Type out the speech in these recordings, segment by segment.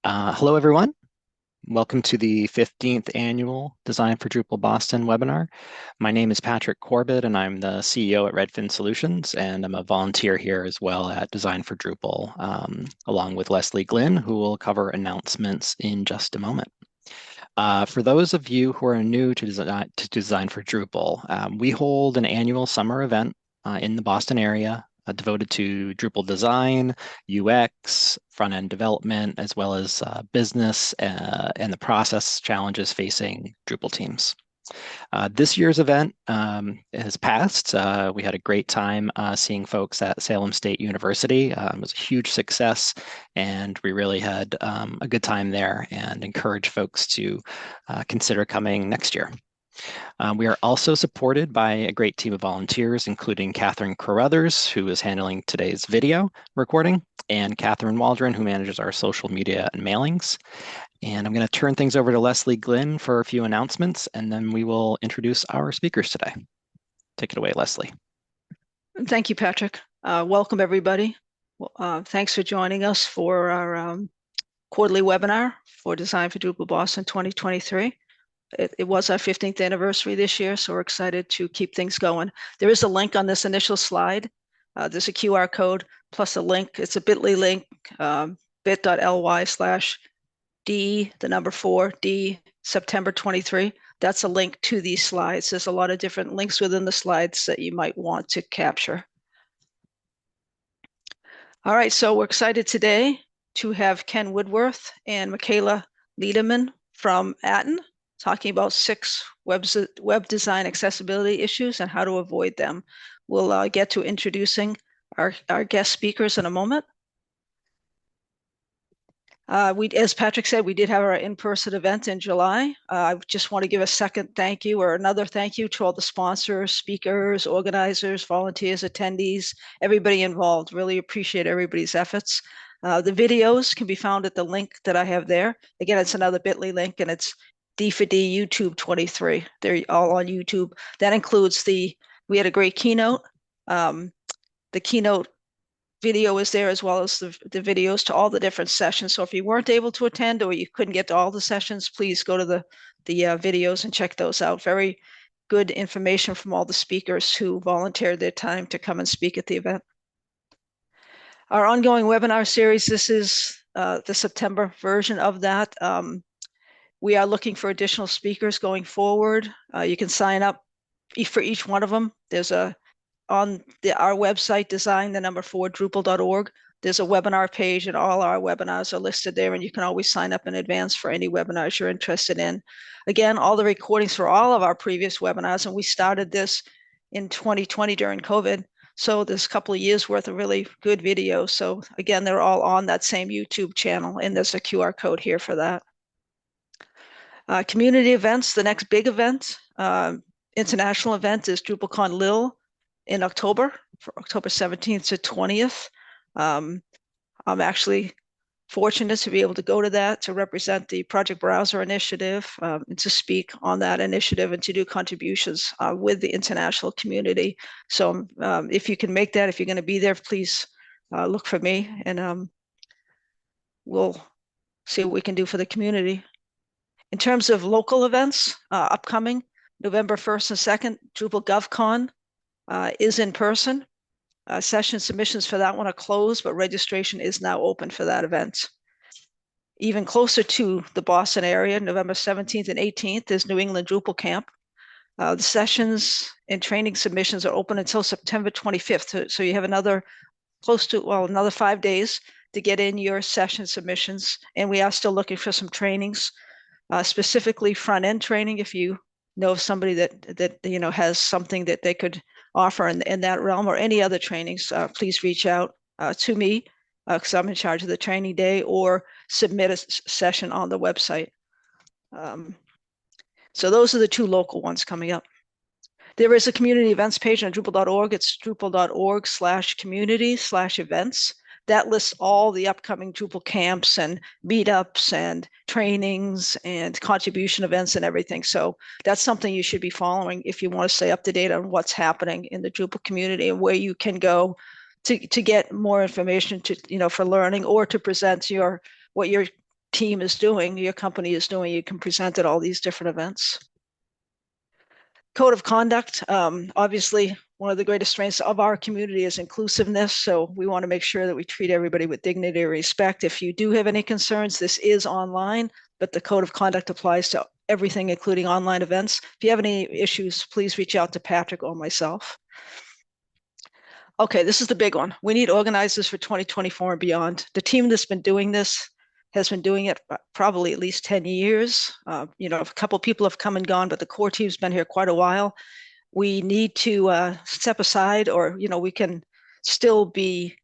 Hello, everyone. Welcome to the 15th annual Design for Drupal Boston webinar. My name is Patrick Corbett, and I'm the CEO at Redfin Solutions, and I'm a volunteer here as well at Design for Drupal, along with Leslie Glynn, who will cover announcements in just a moment. For those of you who are new to Design for Drupal, we hold an annual summer event in the Boston area devoted to Drupal design, UX, front-end development, as well as business and the process challenges facing Drupal teams. This year's event has passed. We had a great time seeing folks at Salem State University. It was a huge success, and we really had a good time there and encourage folks to consider coming next year. We are also supported by a great team of volunteers, including Catherine Carruthers, who is handling today's video recording, and Catherine Waldron, who manages our social media and mailings. And I'm going to turn things over to Leslie Glynn for a few announcements, and then we will introduce our speakers today. Take it away, Leslie. Thank you, Patrick. Welcome, everybody. Thanks for joining us for our quarterly webinar for Design for Drupal Boston 2023. It was our 15th anniversary this year, so we're excited to keep things going. There is a link on this initial slide. There's a QR code plus a link. It's a bit.ly link, bit.ly/D4D September 23. That's a link to these slides. There's a lot of different links within the slides that you might want to capture. All right, so we're excited today to have Ken Woodworth and Michaela Lederman from Aten talking about 6 web design accessibility issues and how to avoid them. We'll get to introducing our guest speakers in a moment. As Patrick said, we did have our in-person event in July. I just want to give a second thank you or another thank you to all the sponsors, speakers, organizers, volunteers, attendees, everybody involved. Really appreciate everybody's efforts. The videos can be found at the link that I have there. Again, it's another bit.ly link, and it's D4D YouTube 23. They're all on YouTube. That includes we had a great keynote. The keynote video is there, as well as the videos to all the different sessions. So if you weren't able to attend or you couldn't get to all the sessions, please go to the videos and check those out. Very good information from all the speakers who volunteered their time to come and speak at the event. Our ongoing webinar series, this is the September version of that. We are looking for additional speakers going forward. You can sign up for each one of them. There's on our website, design4drupal.org. There's a webinar page, and all our webinars are listed there, and you can always sign up in advance for any webinars you're interested in. Again, all the recordings for all of our previous webinars, and we started this in 2020 during COVID. So there's a couple of years worth of really good videos. So again, they're all on that same YouTube channel, and there's a QR code here for that. Community events, the next big event, international event is DrupalCon Lille in October, for October 17th to 20th. I'm actually fortunate to be able to go to that to represent the Project Browser initiative, and to speak on that initiative and to do contributions with the international community. So if you can make that, if you're going to be there, please look for me, and we'll see what we can do for the community. In terms of local events, upcoming November 1st and 2nd, Drupal GovCon is in person. Session submissions for that one are closed, but registration is now open for that event. Even closer to the Boston area, November 17th and 18th is New England Drupal Camp. The sessions and training submissions are open until September 25th. So you have another 5 days to get in your session submissions. And we are still looking for some trainings, specifically front-end training. If you know of somebody that has something that they could offer in that realm, or any other trainings, please reach out to me, because I'm in charge of the training day, or submit a session on the website. So those are the 2 local ones coming up. There is a community events page on Drupal.org. It's drupal.org/community/events. That lists all the upcoming Drupal camps and meetups and trainings and contribution events and everything. So that's something you should be following if you want to stay up to date on what's happening in the Drupal community and where you can go to get more information for learning, or to present what your team is doing, your company is doing. You can present at all these different events. Code of conduct. Obviously, one of the greatest strengths of our community is inclusiveness. So we want to make sure that we treat everybody with dignity and respect. If you do have any concerns, this is online, but the code of conduct applies to everything, including online events. If you have any issues, please reach out to Patrick or myself. Okay, this is the big one. We need organizers for 2024 and beyond. The team that's been doing this has been doing it probably at least 10 years. A couple people have come and gone, but the core team's been here quite a while. We need to step aside, or, we can still be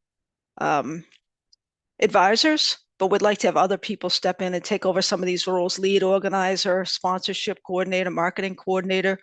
advisors, but we'd like to have other people step in and take over some of these roles: lead organizer, sponsorship coordinator, marketing coordinator,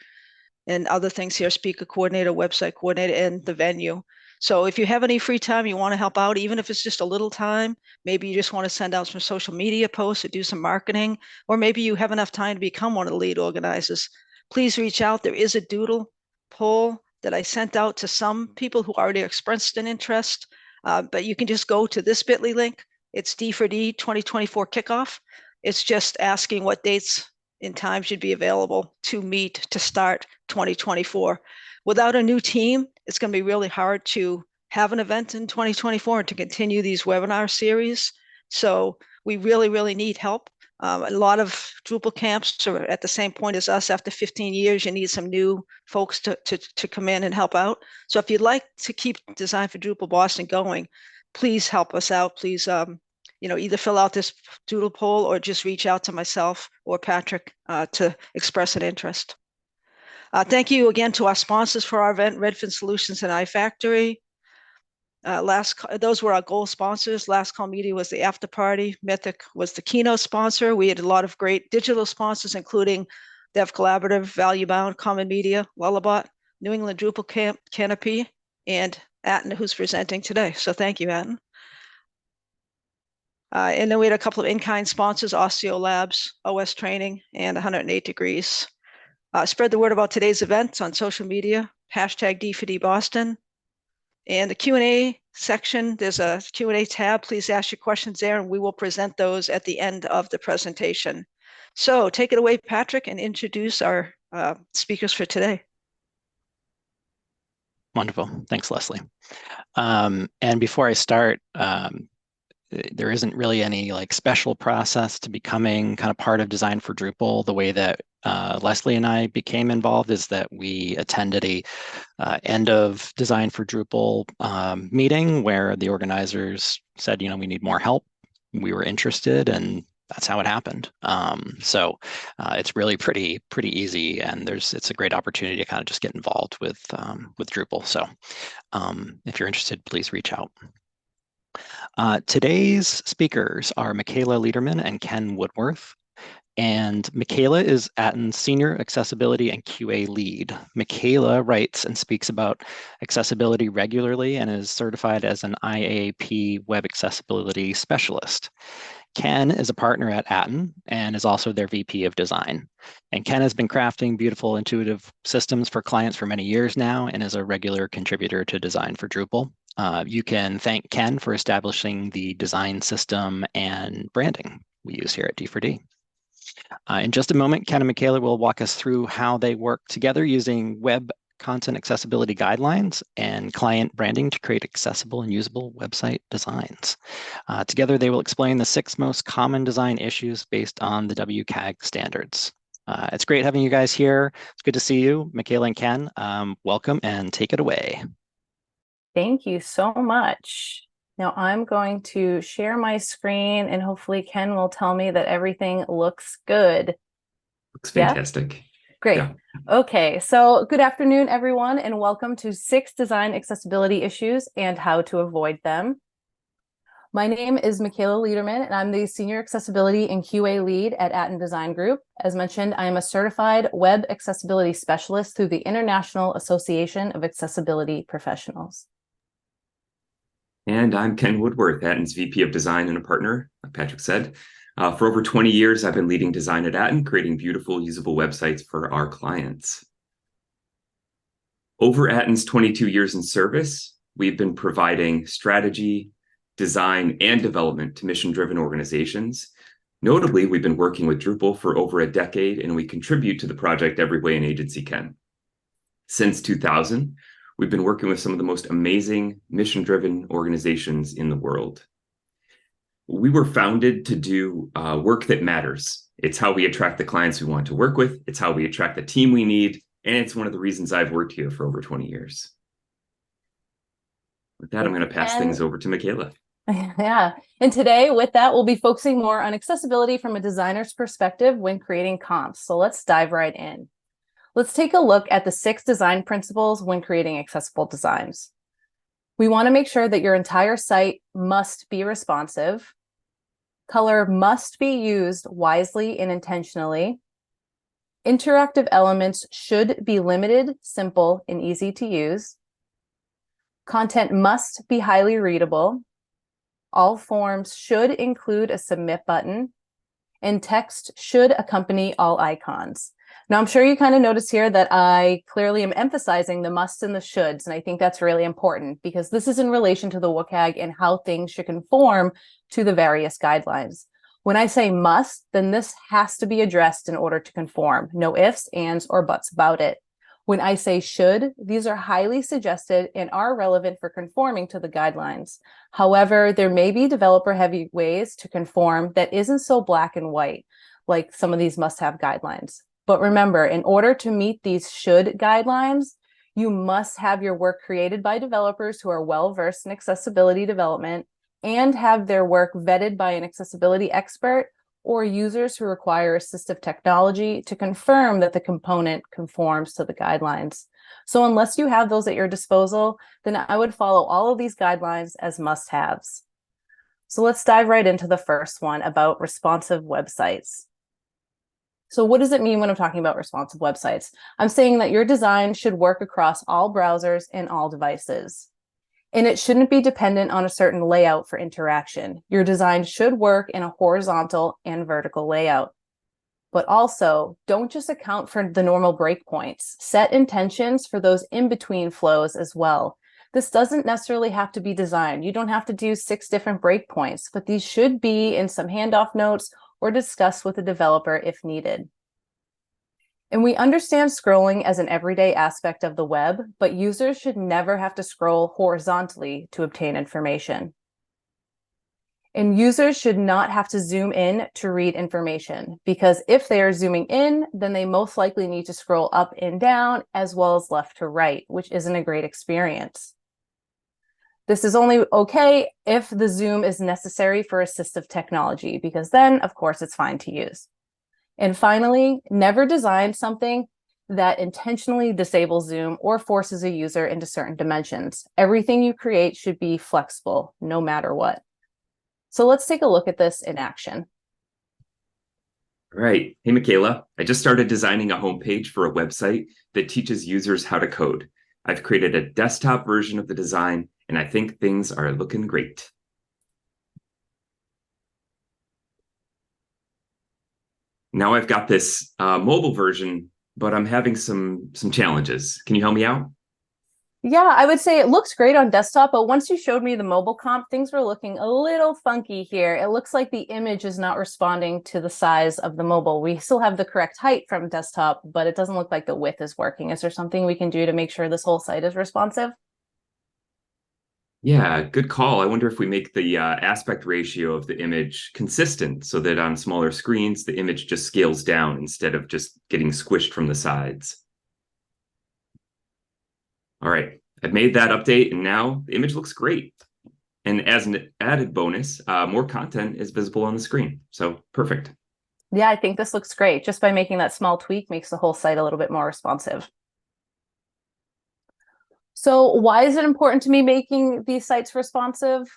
and other things here: speaker coordinator, website coordinator, and the venue. So if you have any free time, you want to help out, even if it's just a little time, maybe you just want to send out some social media posts or do some marketing, or maybe you have enough time to become one of the lead organizers, please reach out. There is a doodle poll that I sent out to some people who already expressed an interest, but you can just go to this bit.ly link. It's D4D 2024 kickoff. It's just asking what dates and times should be available to meet to start 2024. Without a new team, it's going to be really hard to have an event in 2024 and to continue these webinar series. So we really, really need help. A lot of Drupal camps are at the same point as us. After 15 years, you need some new folks to come in and help out. So if you'd like to keep Design for Drupal Boston going, please help us out. Please either fill out this doodle poll or just reach out to myself or Patrick to express an interest. Thank you again to our sponsors for our event: Redfin Solutions and iFactory. Those were our goal sponsors. Last Call Media was the after party. Mythic was the keynote sponsor. We had a lot of great digital sponsors, including Dev Collaborative, Value Bound, Common Media, Lullabot, New England Drupal Canopy, and Aten, who's presenting today. So thank you, Aten. And then we had a couple of in-kind sponsors: Osteo Labs, OS Training, and 108 Degrees. Spread the word about today's events on social media, hashtag D4D Boston. And the Q&A section, there's a Q&A tab. Please ask your questions there, and we will present those at the end of the presentation. So take it away, Patrick, and introduce our speakers for today. Wonderful. Thanks, Leslie. And before I start, there isn't really any special process to becoming kind of part of Design for Drupal. The way that Leslie and I became involved is that we attended a end of Design for Drupal meeting where the organizers said, we need more help. We were interested, and that's how it happened. So it's really pretty easy, and it's a great opportunity to kind of just get involved with Drupal. So if you're interested, please reach out. Today's speakers are Michaela Lederman and Ken Woodworth. And Michaela is Aten's Senior Accessibility and QA Lead. Michaela writes and speaks about accessibility regularly and is certified as an IAP Web Accessibility Specialist. Ken is a partner at Aten and is also their VP of Design. And Ken has been crafting beautiful, intuitive systems for clients for many years now and is a regular contributor to Design for Drupal. You can thank Ken for establishing the design system and branding we use here at D4D. In just a moment, Ken and Michaela will walk us through how they work together using web content accessibility guidelines and client branding to create accessible and usable website designs. Together, they will explain the 6 most common design issues based on the WCAG standards. It's great having you guys here. It's good to see you, Michaela and Ken. Welcome, and take it away. Thank you so much. Now I'm going to share my screen, and hopefully Ken will tell me that everything looks good. Looks fantastic. Yeah? Great. Yeah. Okay, so good afternoon, everyone, and welcome to 6 design accessibility issues and how to avoid them. My name is Michaela Lederman, and I'm the Senior Accessibility and QA Lead at Aten Design Group. As mentioned, I am a certified Web Accessibility Specialist through the International Association of Accessibility Professionals. And I'm Ken Woodworth, Aten's VP of Design and a partner, like Patrick said. For over 20 years, I've been leading design at Aten, creating beautiful, usable websites for our clients. Over Aten's 22 years in service, we've been providing strategy, design, and development to mission-driven organizations Notably, we've been working with Drupal for over a decade, and we contribute to the project every way an agency can. Since 2000, we've been working with some of the most amazing mission-driven organizations in the world. We were founded to do work that matters. It's how we attract the clients we want to work with. It's how we attract the team we need. And it's one of the reasons I've worked here for over 20 years. With that, I'm going to pass things over to Michaela. Yeah. And today, with that, we'll be focusing more on accessibility from a designer's perspective when creating comps. So let's dive right in. Let's take a look at the 6 design principles when creating accessible designs. We want to make sure that your entire site must be responsive. Color must be used wisely and intentionally. Interactive elements should be limited, simple, and easy to use. Content must be highly readable. All forms should include a submit button, and text should accompany all icons. Now, I'm sure you kind of notice here that I clearly am emphasizing the musts and the shoulds, and I think that's really important because this is in relation to the WCAG and how things should conform to the various guidelines. When I say must, then this has to be addressed in order to conform. No ifs, ands, or buts about it. When I say should, these are highly suggested and are relevant for conforming to the guidelines. However, there may be developer-heavy ways to conform that isn't so black and white, like some of these must-have guidelines. But remember, in order to meet these should guidelines, you must have your work created by developers who are well-versed in accessibility development and have their work vetted by an accessibility expert or users who require assistive technology to confirm that the component conforms to the guidelines. So unless you have those at your disposal, then I would follow all of these guidelines as must-haves. So let's dive right into the first one about responsive websites. So what does it mean when I'm talking about responsive websites? I'm saying that your design should work across all browsers and all devices. And it shouldn't be dependent on a certain layout for interaction. Your design should work in a horizontal and vertical layout. But also, don't just account for the normal breakpoints. Set intentions for those in-between flows as well. This doesn't necessarily have to be designed. You don't have to do 6 different breakpoints, but these should be in some handoff notes or discussed with the developer if needed. And we understand scrolling as an everyday aspect of the web, but users should never have to scroll horizontally to obtain information. And users should not have to zoom in to read information, because if they are zooming in, then they most likely need to scroll up and down as well as left to right, which isn't a great experience. This is only okay if the zoom is necessary for assistive technology, because then, of course, it's fine to use. And finally, never design something that intentionally disables zoom or forces a user into certain dimensions. Everything you create should be flexible, no matter what. So let's take a look at this in action. All right. Hey, Michaela. I just started designing a homepage for a website that teaches users how to code. I've created a desktop version of the design, and I think things are looking great. Now I've got this mobile version, but I'm having some challenges. Can you help me out? Yeah, I would say it looks great on desktop, but once you showed me the mobile comp, things were looking a little funky here. It looks like the image is not responding to the size of the mobile. We still have the correct height from desktop, but it doesn't look like the width is working. Is there something we can do to make sure this whole site is responsive? Yeah, good call. I wonder if we make the aspect ratio of the image consistent so that on smaller screens, the image just scales down instead of just getting squished from the sides. All right, I've made that update and now the image looks great. And as an added bonus, more content is visible on the screen. So perfect. Yeah, I think this looks great. Just by making that small tweak makes the whole site a little bit more responsive. So why is it important to me making these sites responsive?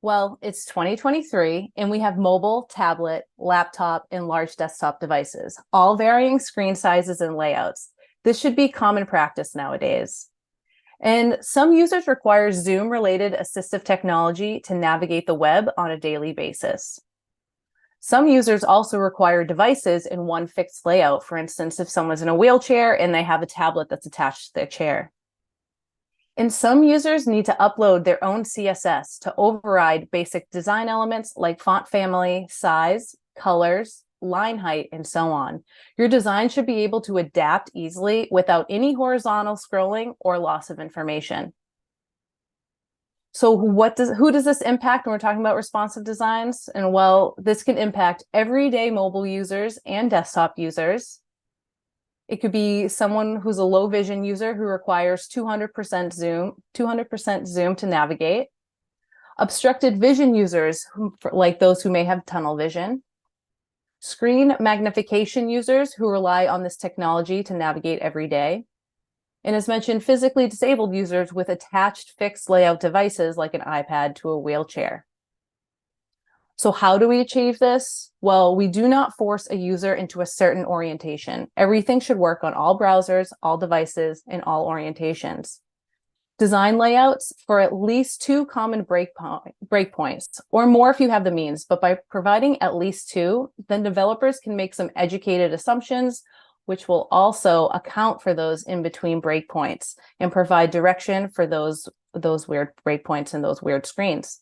Well, it's 2023 and we have mobile, tablet, laptop, and large desktop devices, all varying screen sizes and layouts. This should be common practice nowadays. And some users require Zoom-related assistive technology to navigate the web on a daily basis. Some users also require devices in one fixed layout. For instance, if someone's in a wheelchair and they have a tablet that's attached to their chair. And some users need to upload their own CSS to override basic design elements like font family, size, colors, line height, and so on. Your design should be able to adapt easily without any horizontal scrolling or loss of information. So who does this impact when we're talking about responsive designs? And well, this can impact everyday mobile users and desktop users. It could be someone who's a low vision user who requires 200% zoom to navigate. Obstructed vision users, like those who may have tunnel vision. Screen magnification users who rely on this technology to navigate every day. And as mentioned, physically disabled users with attached fixed layout devices like an iPad to a wheelchair. So how do we achieve this? Well, we do not force a user into a certain orientation. Everything should work on all browsers, all devices, and all orientations. Design layouts for at least 2 common breakpoints, or more if you have the means, but by providing at least 2, then developers can make some educated assumptions, which will also account for those in-between breakpoints and provide direction for those weird breakpoints and those weird screens.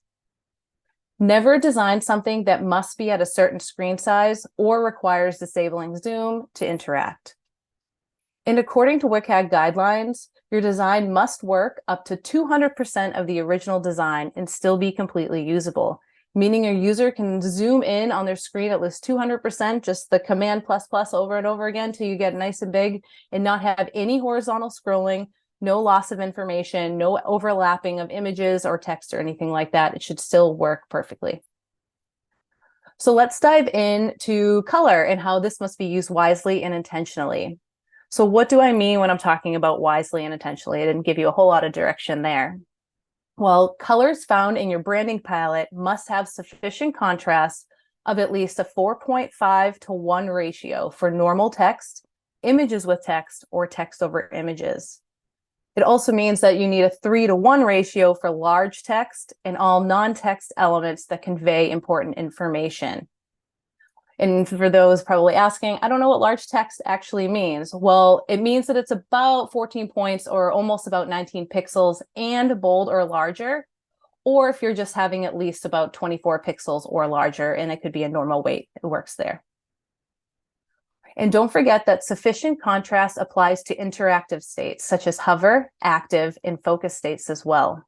Never design something that must be at a certain screen size or requires disabling zoom to interact. And according to WCAG guidelines, your design must work up to 200% of the original design and still be completely usable, meaning your user can zoom in on their screen at least 200%, just the command ++ over and over again till you get nice and big, and not have any horizontal scrolling, no loss of information, no overlapping of images or text or anything like that. It should still work perfectly. So let's dive into color and how this must be used wisely and intentionally. So what do I mean when I'm talking about wisely and intentionally? I didn't give you a whole lot of direction there. Well, colors found in your branding palette must have sufficient contrast of at least a 4.5 to 1 ratio for normal text, images with text, or text over images. It also means that you need a 3 to 1 ratio for large text and all non-text elements that convey important information. And for those probably asking, I don't know what large text actually means. Well, it means that it's about 14 points or almost about 19 pixels and bold or larger, or if you're just having at least about 24 pixels or larger, and it could be a normal weight, it works there. And don't forget that sufficient contrast applies to interactive states such as hover, active, and focus states as well.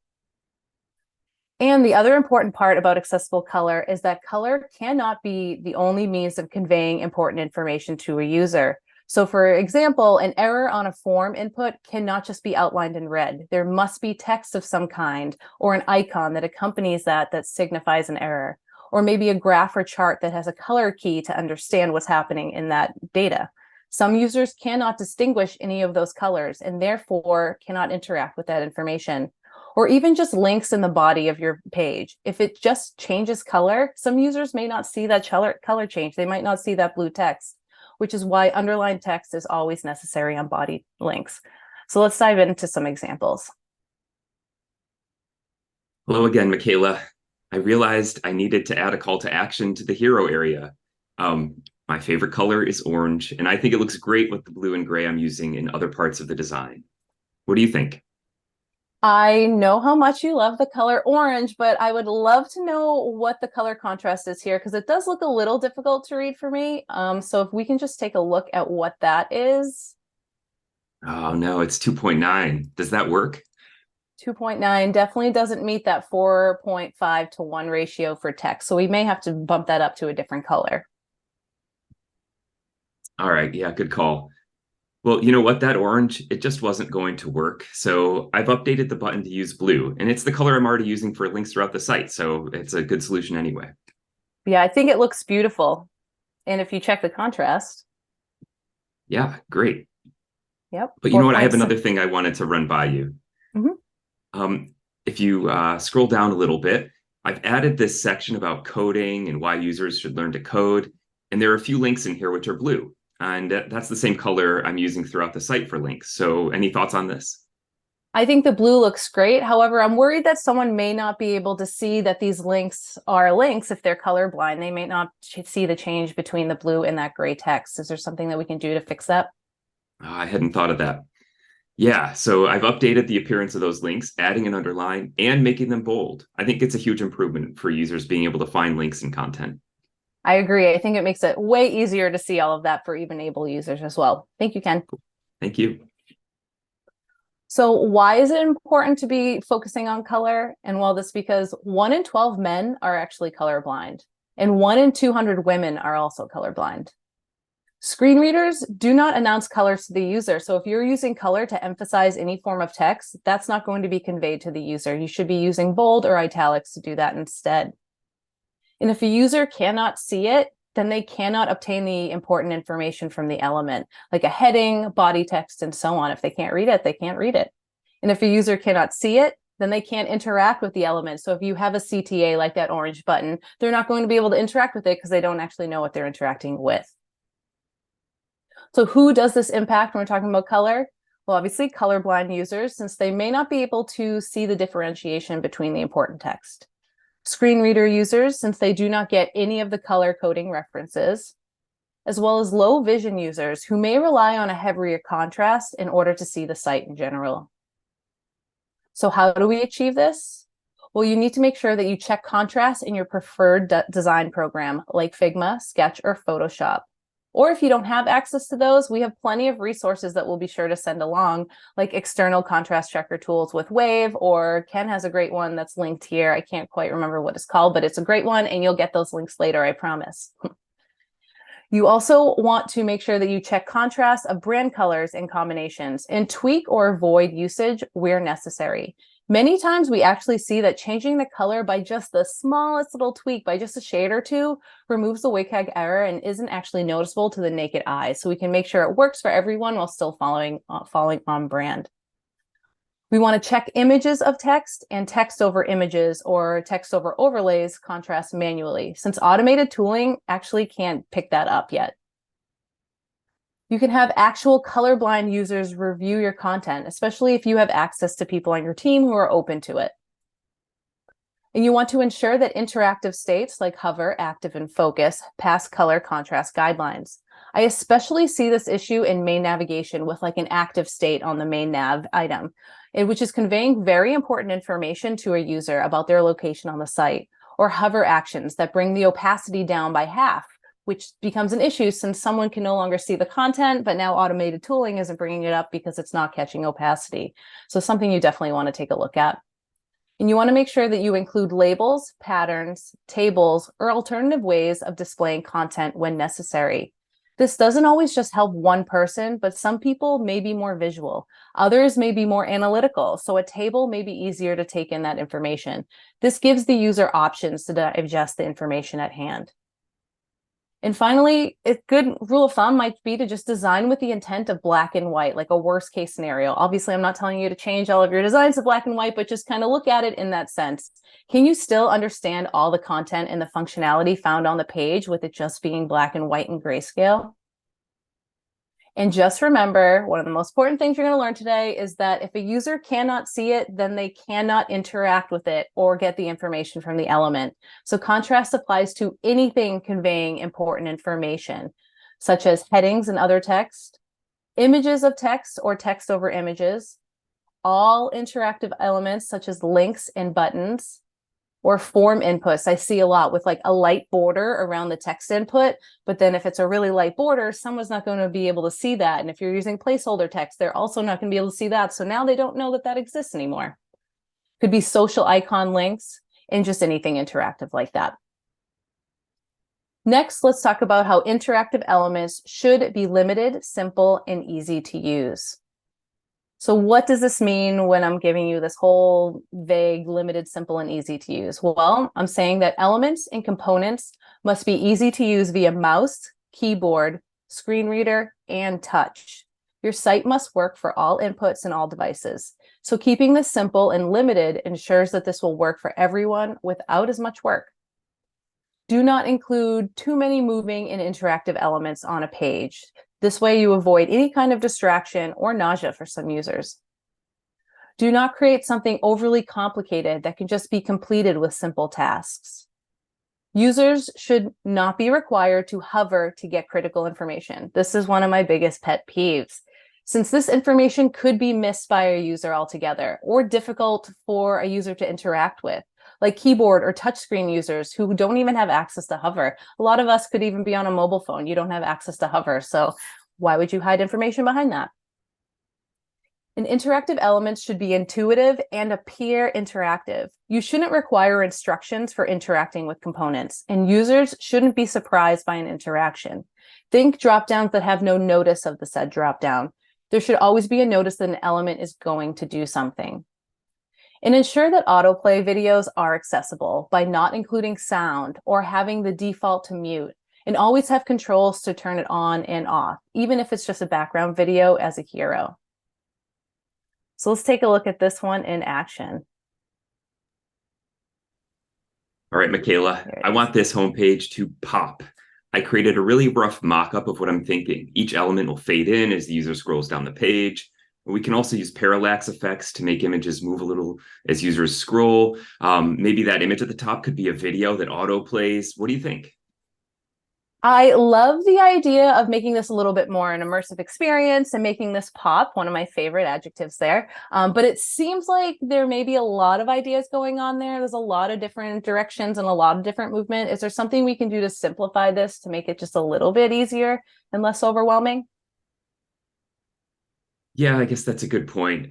And the other important part about accessible color is that color cannot be the only means of conveying important information to a user. So for example, an error on a form input cannot just be outlined in red. There must be text of some kind or an icon that accompanies that signifies an error, or maybe a graph or chart that has a color key to understand what's happening in that data. Some users cannot distinguish any of those colors and therefore cannot interact with that information. Or even just links in the body of your page. If it just changes color, some users may not see that color change. They might not see that blue text, which is why underlined text is always necessary on body links. So let's dive into some examples. Hello again, Michaela. I realized I needed to add a call to action to the hero area. My favorite color is orange, and I think it looks great with the blue and gray I'm using in other parts of the design. What do you think? I know how much you love the color orange, but I would love to know what the color contrast is here because it does look a little difficult to read for me. So if we can just take a look at what that is. Oh no, it's 2.9. Does that work? 2.9 definitely doesn't meet that 4.5 to 1 ratio for text. So we may have to bump that up to a different color. All right, yeah, good call. Well, you know what? That orange, it just wasn't going to work. So I've updated the button to use blue, and it's the color I'm already using for links throughout the site. So it's a good solution anyway. Yeah, I think it looks beautiful. And if you check the contrast. Yeah, great. Yep. But you know what? I have another thing I wanted to run by you. Mm-hmm. If you scroll down a little bit, I've added this section about coding and why users should learn to code. And there are a few links in here which are blue. And that's the same color I'm using throughout the site for links. So any thoughts on this? I think the blue looks great. However, I'm worried that someone may not be able to see that these links are links if they're colorblind. They may not see the change between the blue and that gray text. Is there something that we can do to fix that? I hadn't thought of that. Yeah, so I've updated the appearance of those links, adding an underline and making them bold. I think it's a huge improvement for users being able to find links and content. I agree. I think it makes it way easier to see all of that for even able users as well. Thank you, Ken. Thank you. So why is it important to be focusing on color? And well, this because 1 in 12 men are actually colorblind, and 1 in 200 women are also colorblind. Screen readers do not announce colors to the user. So if you're using color to emphasize any form of text, that's not going to be conveyed to the user. You should be using bold or italics to do that instead. And if a user cannot see it, then they cannot obtain the important information from the element, like a heading, body text, and so on. If they can't read it, they can't read it. And if a user cannot see it, then they can't interact with the element. So if you have a CTA like that orange button, they're not going to be able to interact with it because they don't actually know what they're interacting with. So who does this impact when we're talking about color? Well, obviously colorblind users, since they may not be able to see the differentiation between the important text. Screen reader users, since they do not get any of the color coding references, as well as low vision users who may rely on a heavier contrast in order to see the site in general. So how do we achieve this? Well, you need to make sure that you check contrast in your preferred design program like Figma, Sketch, or Photoshop. Or if you don't have access to those, we have plenty of resources that we'll be sure to send along, like external contrast checker tools with Wave, or Ken has a great one that's linked here. I can't quite remember what it's called, but it's a great one, and you'll get those links later, I promise. You also want to make sure that you check contrast of brand colors and combinations and tweak or avoid usage where necessary. Many times we actually see that changing the color by just the smallest little tweak, by just a shade or two, removes the WCAG error and isn't actually noticeable to the naked eye. So we can make sure it works for everyone while still falling on brand. We want to check images of text and text over images or text over overlays contrast manually, since automated tooling actually can't pick that up yet. You can have actual colorblind users review your content, especially if you have access to people on your team who are open to it. And you want to ensure that interactive states like hover, active, and focus pass color contrast guidelines. I especially see this issue in main navigation with like an active state on the main nav item, which is conveying very important information to a user about their location on the site, or hover actions that bring the opacity down by half, which becomes an issue since someone can no longer see the content, but now automated tooling isn't bringing it up because it's not catching opacity. So something you definitely want to take a look at. And you want to make sure that you include labels, patterns, tables, or alternative ways of displaying content when necessary. This doesn't always just help one person, but some people may be more visual. Others may be more analytical, so a table may be easier to take in that information. This gives the user options to digest the information at hand. And finally, a good rule of thumb might be to just design with the intent of black and white, like a worst case scenario. Obviously, I'm not telling you to change all of your designs to black and white, but just kind of look at it in that sense. Can you still understand all the content and the functionality found on the page with it just being black and white and grayscale? And just remember, one of the most important things you're going to learn today is that if a user cannot see it, then they cannot interact with it or get the information from the element. So contrast applies to anything conveying important information, such as headings and other text, images of text or text over images, all interactive elements such as links and buttons, or form inputs. I see a lot with like a light border around the text input, but then if it's a really light border, someone's not going to be able to see that. And if you're using placeholder text, they're also not going to be able to see that. So now they don't know that that exists anymore. Could be social icon links and just anything interactive like that. Next, let's talk about how interactive elements should be limited, simple, and easy to use. So what does this mean when I'm giving you this whole vague, limited, simple, and easy to use? Well, I'm saying that elements and components must be easy to use via mouse, keyboard, screen reader, and touch. Your site must work for all inputs and all devices. So keeping this simple and limited ensures that this will work for everyone without as much work. Do not include too many moving and interactive elements on a page. This way you avoid any kind of distraction or nausea for some users. Do not create something overly complicated that can just be completed with simple tasks. Users should not be required to hover to get critical information. This is one of my biggest pet peeves, since this information could be missed by a user altogether or difficult for a user to interact with. like keyboard or touchscreen users who don't even have access to hover. A lot of us could even be on a mobile phone. You don't have access to hover. So why would you hide information behind that? And interactive elements should be intuitive and appear interactive. You shouldn't require instructions for interacting with components, and users shouldn't be surprised by an interaction. Think dropdowns that have no notice of the said dropdown. There should always be a notice that an element is going to do something. And ensure that autoplay videos are accessible by not including sound or having the default to mute, and always have controls to turn it on and off, even if it's just a background video as a hero. So let's take a look at this one in action. All right, Michaela, I want this homepage to pop. I created a really rough mock-up of what I'm thinking. Each element will fade in as the user scrolls down the page. We can also use parallax effects to make images move a little as users scroll. Maybe that image at the top could be a video that auto plays. What do you think? I love the idea of making this a little bit more an immersive experience and making this pop, one of my favorite adjectives there. But it seems like there may be a lot of ideas going on there. There's a lot of different directions and a lot of different movement. Is there something we can do to simplify this to make it just a little bit easier and less overwhelming? Yeah, I guess that's a good point.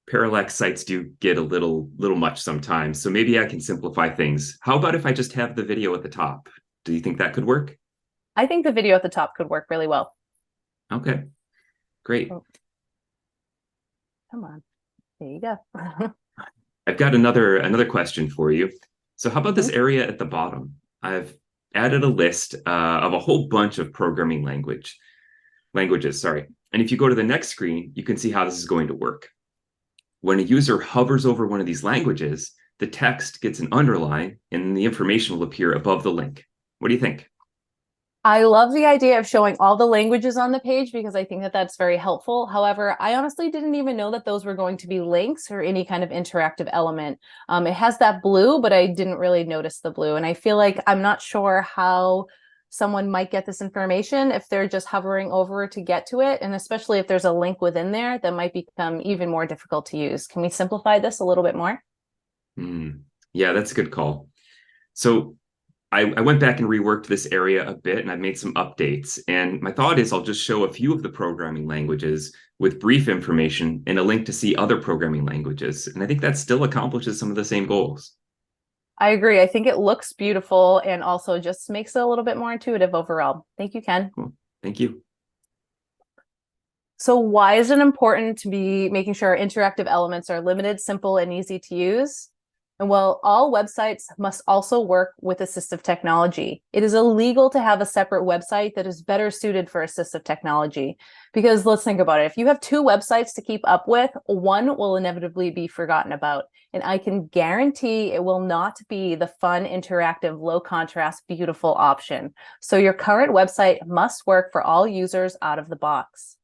Parallax sites do get a little much sometimes. So maybe I can simplify things. How about if I just have the video at the top? Do you think that could work? I think the video at the top could work really well. Okay, great. Oh. Come on, there you go. I've got another question for you. So how about this area at the bottom? I've added a list of a whole bunch of programming languages, sorry. And if you go to the next screen, you can see how this is going to work. When a user hovers over one of these languages, the text gets an underline and the information will appear above the link. What do you think? I love the idea of showing all the languages on the page because I think that that's very helpful. However, I honestly didn't even know that those were going to be links or any kind of interactive element. It has that blue, but I didn't really notice the blue. And I feel like I'm not sure how someone might get this information if they're just hovering over to get to it. And especially if there's a link within there, that might become even more difficult to use. Can we simplify this a little bit more? Yeah, that's a good call. So I went back and reworked this area a bit, and I've made some updates. And my thought is I'll just show a few of the programming languages with brief information and a link to see other programming languages. And I think that still accomplishes some of the same goals. I agree. I think it looks beautiful and also just makes it a little bit more intuitive overall. Thank you, Ken. Cool. Thank you. So why is it important to be making sure interactive elements are limited, simple, and easy to use? And well, all websites must also work with assistive technology. It is illegal to have a separate website that is better suited for assistive technology. Because let's think about it. If you have two websites to keep up with, one will inevitably be forgotten about. And I can guarantee it will not be the fun, interactive, low contrast, beautiful option. So your current website must work for all users out of the box.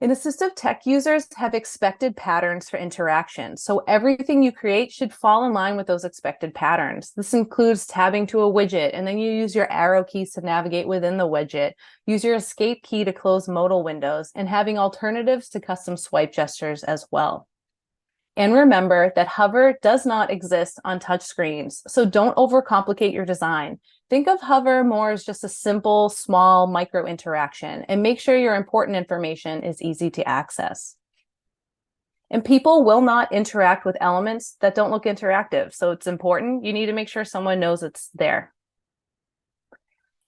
And assistive tech users have expected patterns for interaction. So everything you create should fall in line with those expected patterns. This includes tabbing to a widget, and then you use your arrow keys to navigate within the widget, use your escape key to close modal windows, and having alternatives to custom swipe gestures as well. And remember that hover does not exist on touchscreens, so don't overcomplicate your design. Think of hover more as just a simple, small micro interaction, and make sure your important information is easy to access. And people will not interact with elements that don't look interactive, so it's important. You need to make sure someone knows it's there.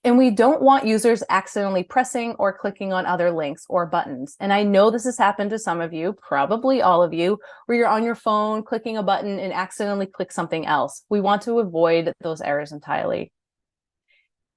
And we don't want users accidentally pressing or clicking on other links or buttons. And I know this has happened to some of you, probably all of you, where you're on your phone clicking a button and accidentally click something else. We want to avoid those errors entirely.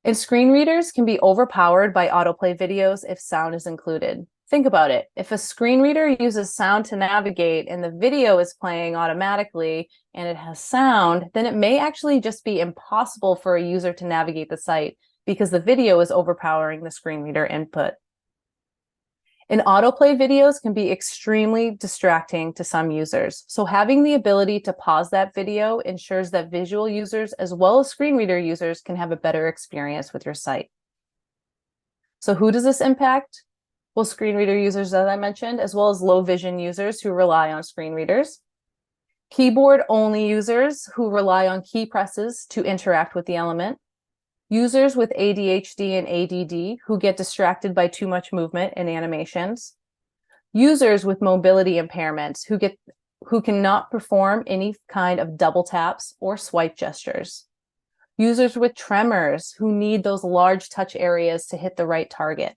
And screen readers can be overpowered by autoplay videos if sound is included. Think about it. If a screen reader uses sound to navigate and the video is playing automatically and it has sound, then it may actually just be impossible for a user to navigate the site because the video is overpowering the screen reader input. And autoplay videos can be extremely distracting to some users. So having the ability to pause that video ensures that visual users as well as screen reader users can have a better experience with your site. So who does this impact? Well, screen reader users, as I mentioned, as well as low vision users who rely on screen readers. Keyboard only users who rely on key presses to interact with the element. Users with ADHD and ADD who get distracted by too much movement and animations. Users with mobility impairments who cannot perform any kind of double taps or swipe gestures. Users with tremors who need those large touch areas to hit the right target.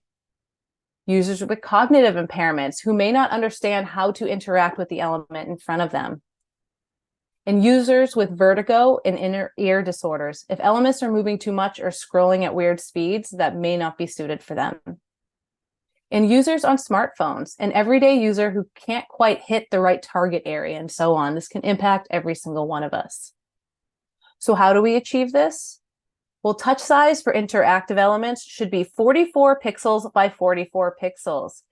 Users with cognitive impairments who may not understand how to interact with the element in front of them. And users with vertigo and inner ear disorders, if elements are moving too much or scrolling at weird speeds, that may not be suited for them. And users on smartphones, an everyday user who can't quite hit the right target area and so on. This can impact every single one of us. So how do we achieve this? Well, touch size for interactive elements should be 44 pixels by 44 pixels.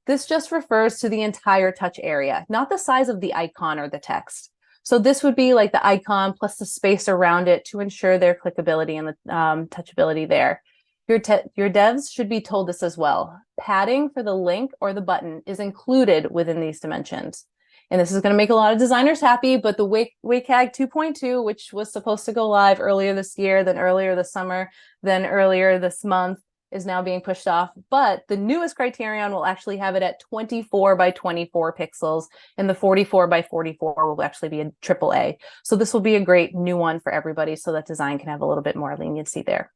This just refers to the entire touch area, not the size of the icon or the text. So this would be like the icon plus the space around it to ensure their clickability and the touchability there. Your devs should be told this as well. Padding for the link or the button is included within these dimensions. And this is going to make a lot of designers happy, but the WCAG 2.2, which was supposed to go live earlier this year, then earlier this summer, then earlier this month, is now being pushed off. But the newest criterion will actually have it at 24 by 24 pixels, and the 44 by 44 will actually be a AAA. So this will be a great new one for everybody so that design can have a little bit more leniency there.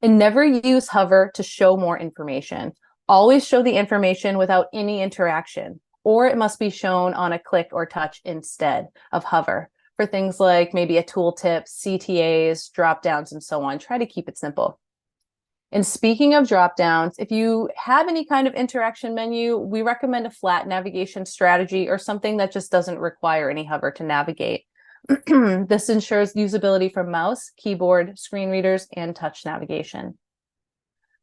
And never use hover to show more information. Always show the information without any interaction, or it must be shown on a click or touch instead of hover for things like maybe a tooltip, CTAs, drop-downs, and so on. Try to keep it simple. And speaking of drop-downs, if you have any kind of interaction menu, we recommend a flat navigation strategy or something that just doesn't require any hover to navigate. This ensures usability from mouse, keyboard, screen readers, and touch navigation.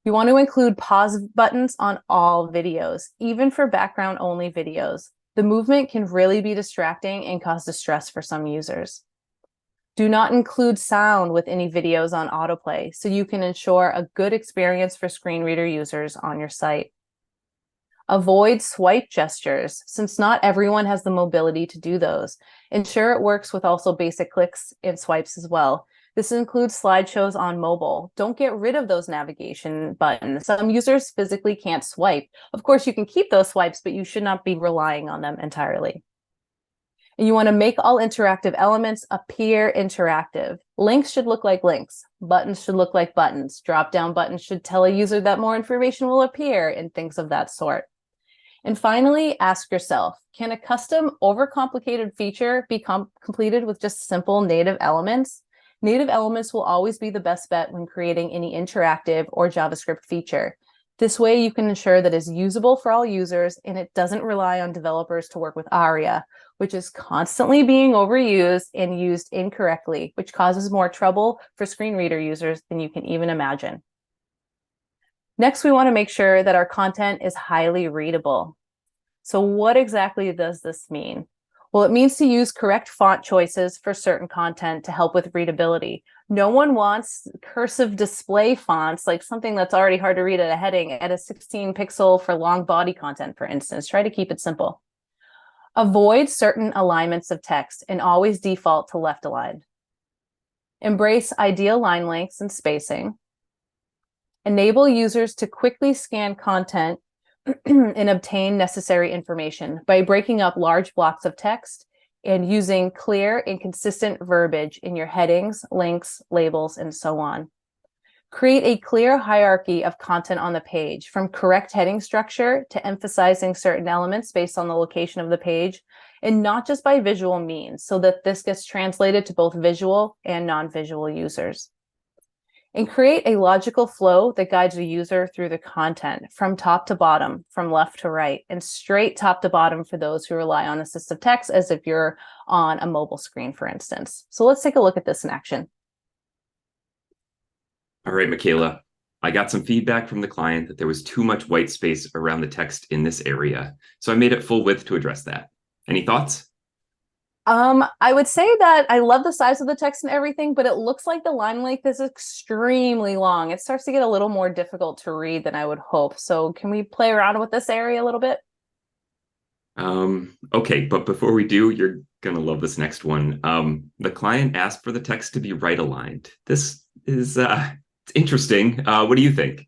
You want to include pause buttons on all videos, even for background-only videos. The movement can really be distracting and cause distress for some users. Do not include sound with any videos on autoplay, so you can ensure a good experience for screen reader users on your site. Avoid swipe gestures, since not everyone has the mobility to do those. Ensure it works with also basic clicks and swipes as well. This includes slideshows on mobile. Don't get rid of those navigation buttons. Some users physically can't swipe. Of course, you can keep those swipes, but you should not be relying on them entirely. And you want to make all interactive elements appear interactive. Links should look like links. Buttons should look like buttons. Drop-down buttons should tell a user that more information will appear and things of that sort. And finally, ask yourself, can a custom overcomplicated feature be completed with just simple native elements? Native elements will always be the best bet when creating any interactive or JavaScript feature. This way you can ensure that it's usable for all users and it doesn't rely on developers to work with ARIA, which is constantly being overused and used incorrectly, which causes more trouble for screen reader users than you can even imagine. Next, we want to make sure that our content is highly readable. So what exactly does this mean? Well, it means to use correct font choices for certain content to help with readability. No one wants cursive display fonts, like something that's already hard to read at a heading, at a 16 pixel for long body content, for instance. Try to keep it simple. Avoid certain alignments of text and always default to left aligned. Embrace ideal line lengths and spacing. Enable users to quickly scan content and obtain necessary information by breaking up large blocks of text and using clear and consistent verbiage in your headings, links, labels, and so on. Create a clear hierarchy of content on the page, from correct heading structure to emphasizing certain elements based on the location of the page, and not just by visual means, so that this gets translated to both visual and non-visual users. And create a logical flow that guides the user through the content from top to bottom, from left to right, and straight top to bottom for those who rely on assistive text, as if you're on a mobile screen, for instance. So let's take a look at this in action. All right, Michaela, I got some feedback from the client that there was too much white space around the text in this area, so I made it full width to address that. Any thoughts? I would say that I love the size of the text and everything, but it looks like the line length is extremely long. It starts to get a little more difficult to read than I would hope. So can we play around with this area a little bit? Okay, but before we do, you're gonna love this next one. The client asked for the text to be right aligned. This is it's interesting. What do you think?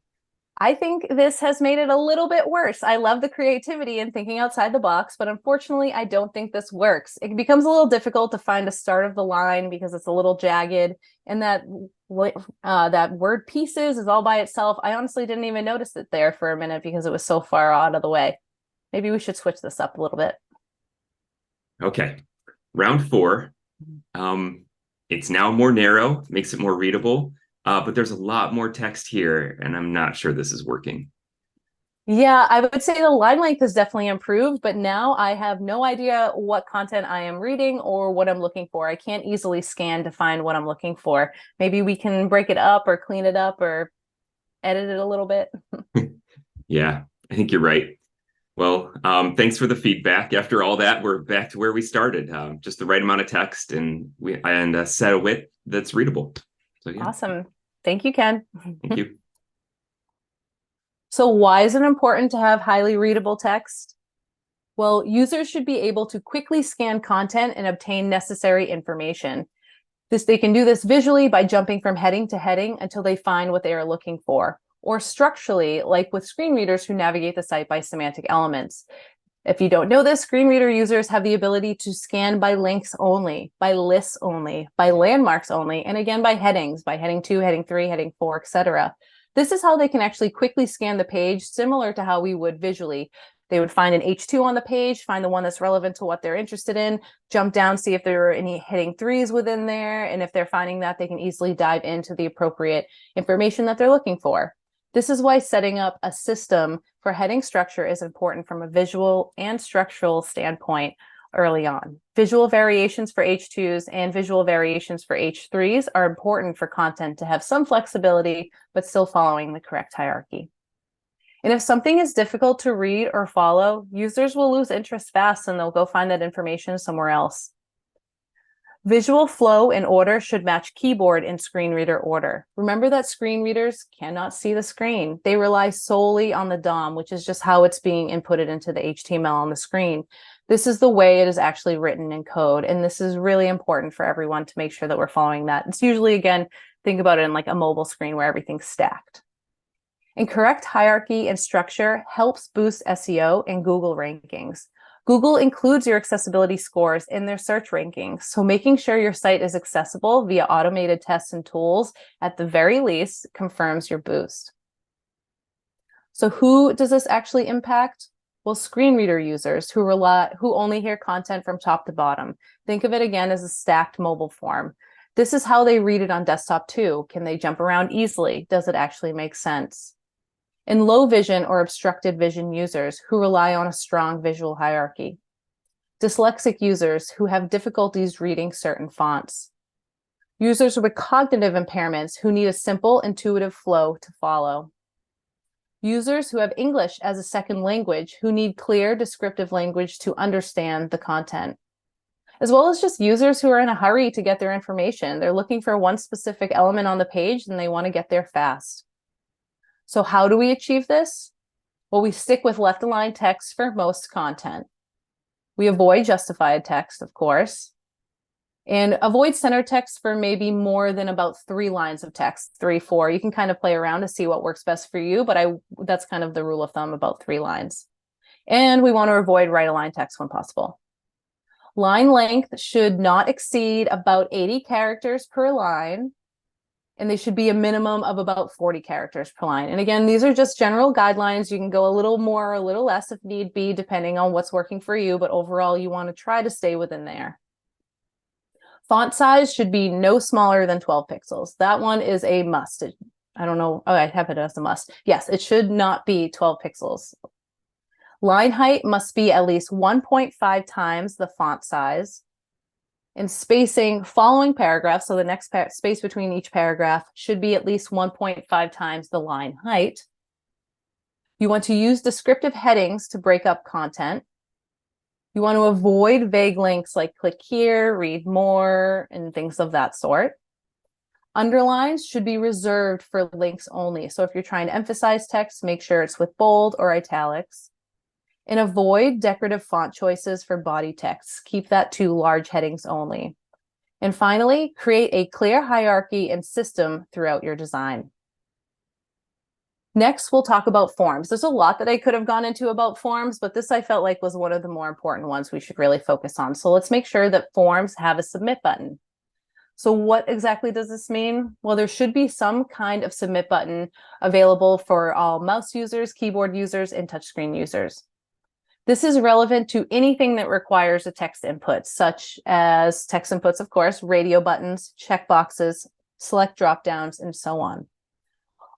I think this has made it a little bit worse. I love the creativity and thinking outside the box, but unfortunately, I don't think this works. It becomes a little difficult to find the start of the line because it's a little jagged, and that word pieces is all by itself. I honestly didn't even notice it there for a minute because it was so far out of the way. Maybe we should switch this up a little bit. Okay, round four. It's now more narrow, makes it more readable, but there's a lot more text here, and I'm not sure this is working. Yeah, I would say the line length has definitely improved, but now I have no idea what content I am reading or what I'm looking for. I can't easily scan to find what I'm looking for. Maybe we can break it up or clean it up or edit it a little bit. Yeah, I think you're right. Well, thanks for the feedback. After all that, we're back to where we started. Just the right amount of text and a set of width that's readable. So yeah. Awesome. Thank you, Ken. Thank you. So why is it important to have highly readable text? Well, users should be able to quickly scan content and obtain necessary information. They can do this visually by jumping from heading to heading until they find what they are looking for, or structurally, like with screen readers who navigate the site by semantic elements. If you don't know this, screen reader users have the ability to scan by links only, by lists only, by landmarks only, and again by headings, by heading 2, heading 3, heading 4, etc. This is how they can actually quickly scan the page, similar to how we would visually. They would find an H2 on the page, find the one that's relevant to what they're interested in, jump down, see if there are any heading 3s within there, and if they're finding that, they can easily dive into the appropriate information that they're looking for. This is why setting up a system for heading structure is important from a visual and structural standpoint early on. Visual variations for H2s and visual variations for H3s are important for content to have some flexibility, but still following the correct hierarchy. And if something is difficult to read or follow, users will lose interest fast and they'll go find that information somewhere else. Visual flow and order should match keyboard and screen reader order. Remember that screen readers cannot see the screen. They rely solely on the DOM, which is just how it's being inputted into the HTML on the screen. This is the way it is actually written in code, and this is really important for everyone to make sure that we're following that. It's usually, again, think about it in like a mobile screen where everything's stacked. And correct hierarchy and structure helps boost SEO and Google rankings. Google includes your accessibility scores in their search rankings, so making sure your site is accessible via automated tests and tools, at the very least, confirms your boost. So who does this actually impact? Well, screen reader users who only hear content from top to bottom. Think of it again as a stacked mobile form. This is how they read it on desktop too. Can they jump around easily? Does it actually make sense? And low vision or obstructed vision users who rely on a strong visual hierarchy. Dyslexic users who have difficulties reading certain fonts. Users with cognitive impairments who need a simple, intuitive flow to follow. Users who have English as a second language who need clear, descriptive language to understand the content. As well as just users who are in a hurry to get their information. They're looking for one specific element on the page and they want to get there fast. So how do we achieve this? Well, we stick with left-aligned text for most content. We avoid justified text, of course, and avoid center text for maybe more than about 3 lines of text, 3, 4. You can kind of play around to see what works best for you, but that's kind of the rule of thumb, about 3 lines. And we want to avoid right-aligned text when possible. Line length should not exceed about 80 characters per line, and they should be a minimum of about 40 characters per line. And again, these are just general guidelines. You can go a little more or a little less if need be, depending on what's working for you, but overall, you want to try to stay within there. Font size should be no smaller than 12 pixels. That one is a must. I don't know. Oh, I have it as a must. Yes, it should not be 12 pixels. Line height must be at least 1.5 times the font size. And spacing following paragraphs, so the next space between each paragraph, should be at least 1.5 times the line height. You want to use descriptive headings to break up content. You want to avoid vague links like click here, read more, and things of that sort. Underlines should be reserved for links only. So if you're trying to emphasize text, make sure it's with bold or italics. And avoid decorative font choices for body text. Keep that to large headings only. And finally, create a clear hierarchy and system throughout your design. Next, we'll talk about forms. There's a lot that I could have gone into about forms, but this I felt like was one of the more important ones we should really focus on. So let's make sure that forms have a submit button. So what exactly does this mean? Well, there should be some kind of submit button available for all mouse users, keyboard users, and touchscreen users. This is relevant to anything that requires a text input, such as text inputs, of course, radio buttons, checkboxes, select dropdowns, and so on.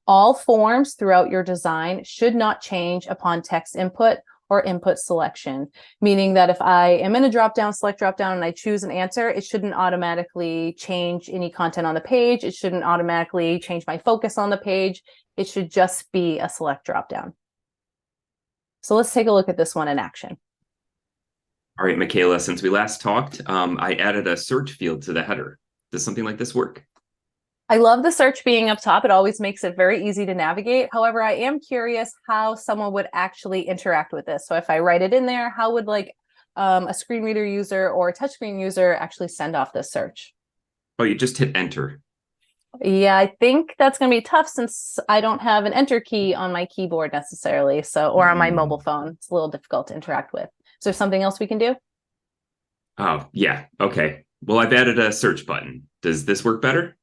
All forms throughout your design should not change upon text input or input selection, meaning that if I am in a dropdown, select dropdown, and I choose an answer, it shouldn't automatically change any content on the page. It shouldn't automatically change my focus on the page. It should just be a select dropdown. So let's take a look at this one in action. All right, Michaela, since we last talked, I added a search field to the header. Does something like this work? I love the search being up top. It always makes it very easy to navigate. However, I am curious how someone would actually interact with this. So if I write it in there, how would like a screen reader user or a touchscreen user actually send off this search? Oh, you just hit enter. Yeah, I think that's going to be tough since I don't have an enter key on my keyboard necessarily. So, or on my mobile phone, it's a little difficult to interact with. Is there something else we can do? Oh, yeah. Okay. Well, I've added a search button. Does this work better?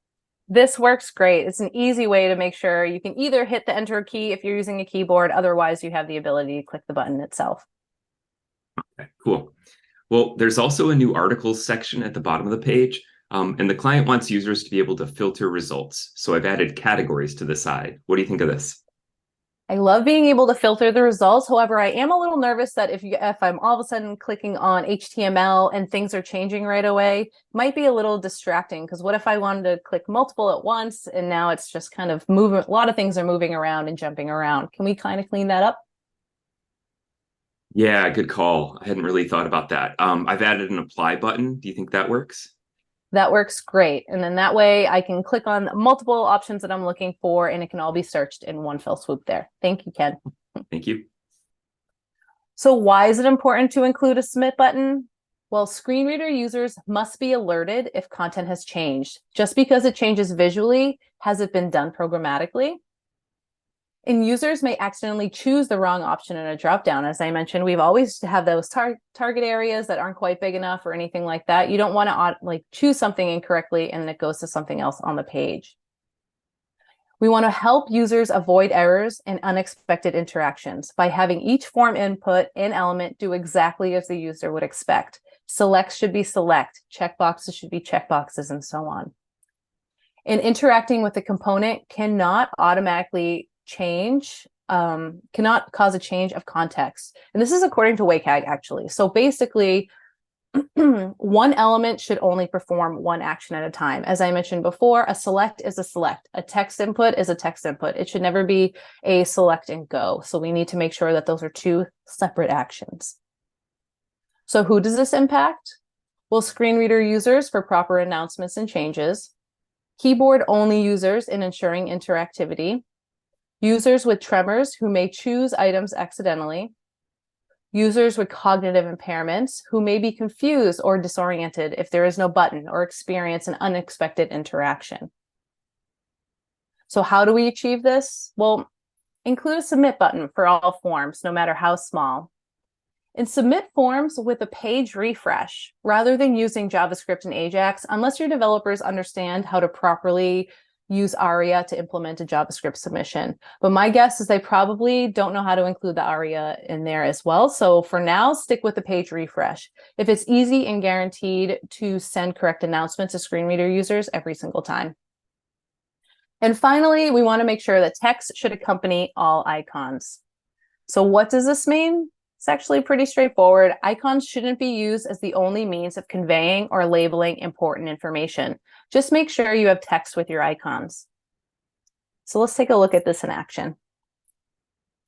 This works great. It's an easy way to make sure you can either hit the enter key if you're using a keyboard. Otherwise, you have the ability to click the button itself. Okay, cool. Well, there's also a new articles section at the bottom of the page, and the client wants users to be able to filter results. So I've added categories to the side. What do you think of this? I love being able to filter the results. However, I am a little nervous that if I'm all of a sudden clicking on HTML and things are changing right away, it might be a little distracting, because what if I wanted to click multiple at once and now it's just kind of moving, a lot of things are moving around and jumping around. Can we kind of clean that up? Yeah, good call. I hadn't really thought about that. I've added an apply button. Do you think that works? That works great. And then that way I can click on multiple options that I'm looking for and it can all be searched in one fell swoop there. Thank you, Ken. Thank you. So why is it important to include a submit button? Well, screen reader users must be alerted if content has changed. Just because it changes visually, has it been done programmatically? And users may accidentally choose the wrong option in a dropdown. As I mentioned, we've always have those target areas that aren't quite big enough or anything like that. You don't want to like choose something incorrectly and it goes to something else on the page. We want to help users avoid errors and unexpected interactions by having each form input and element do exactly as the user would expect. Selects should be select, checkboxes should be checkboxes, and so on. And interacting with the component cannot automatically change, cannot cause a change of context. And this is according to WCAG, actually. So basically, one element should only perform one action at a time. As I mentioned before, a select is a select. A text input is a text input. It should never be a select and go. So we need to make sure that those are two separate actions. So who does this impact? Well, screen reader users for proper announcements and changes, keyboard only users in ensuring interactivity, users with tremors who may choose items accidentally, users with cognitive impairments who may be confused or disoriented if there is no button or experience an unexpected interaction. So how do we achieve this? Well, include a submit button for all forms, no matter how small. And submit forms with a page refresh rather than using JavaScript and Ajax, unless your developers understand how to properly use ARIA to implement a JavaScript submission. But my guess is they probably don't know how to include the ARIA in there as well. So for now, stick with the page refresh. If it's easy and guaranteed to send correct announcements to screen reader users every single time. And finally, we want to make sure that text should accompany all icons. So what does this mean? It's actually pretty straightforward. Icons shouldn't be used as the only means of conveying or labeling important information. Just make sure you have text with your icons. So let's take a look at this in action.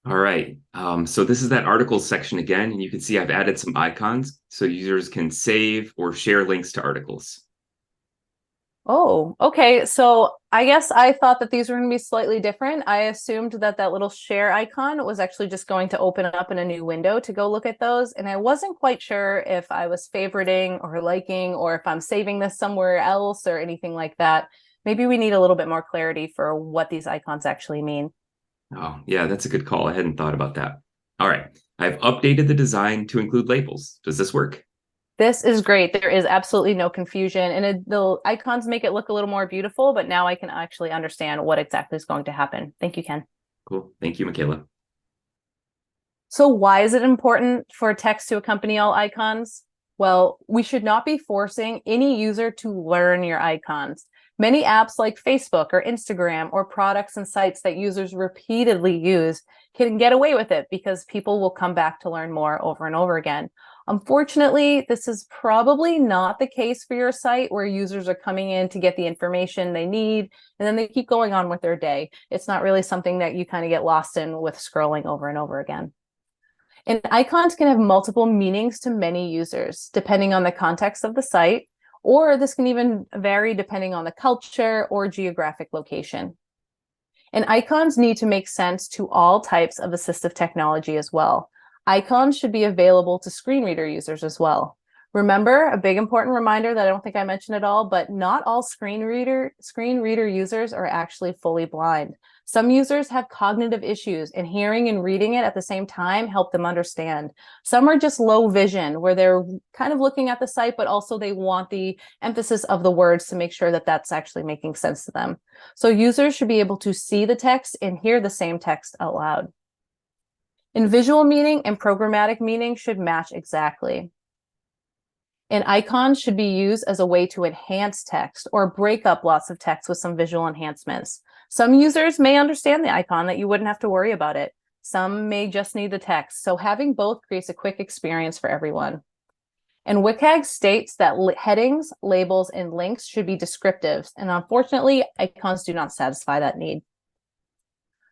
All right. So this is that articles section again, and you can see I've added some icons so users can save or share links to articles. Oh, okay. So I guess I thought that these were going to be slightly different. I assumed that that little share icon was actually just going to open up in a new window to go look at those. And I wasn't quite sure if I was favoriting or liking, or if I'm saving this somewhere else or anything like that. Maybe we need a little bit more clarity for what these icons actually mean. Oh, yeah, that's a good call. I hadn't thought about that. All right. I've updated the design to include labels. Does this work? This is great. There is absolutely no confusion, and the icons make it look a little more beautiful, but now I can actually understand what exactly is going to happen. Thank you, Ken. Cool. Thank you, Michaela. So why is it important for text to accompany all icons? Well, we should not be forcing any user to learn your icons. Many apps like Facebook or Instagram or products and sites that users repeatedly use can get away with it because people will come back to learn more over and over again. Unfortunately, this is probably not the case for your site where users are coming in to get the information they need and then they keep going on with their day. It's not really something that you kind of get lost in with scrolling over and over again. And icons can have multiple meanings to many users, depending on the context of the site, or this can even vary depending on the culture or geographic location. And icons need to make sense to all types of assistive technology as well. Icons should be available to screen reader users as well. Remember, a big important reminder that I don't think I mentioned at all, but not all screen reader users are actually fully blind. Some users have cognitive issues, and hearing and reading it at the same time help them understand. Some are just low vision, where they're kind of looking at the site, but also they want the emphasis of the words to make sure that that's actually making sense to them. So users should be able to see the text and hear the same text out loud. And visual meaning and programmatic meaning should match exactly. And icons should be used as a way to enhance text or break up lots of text with some visual enhancements. Some users may understand the icon that you wouldn't have to worry about it. Some may just need the text. So having both creates a quick experience for everyone. And WCAG states that headings, labels, and links should be descriptive. And unfortunately, icons do not satisfy that need.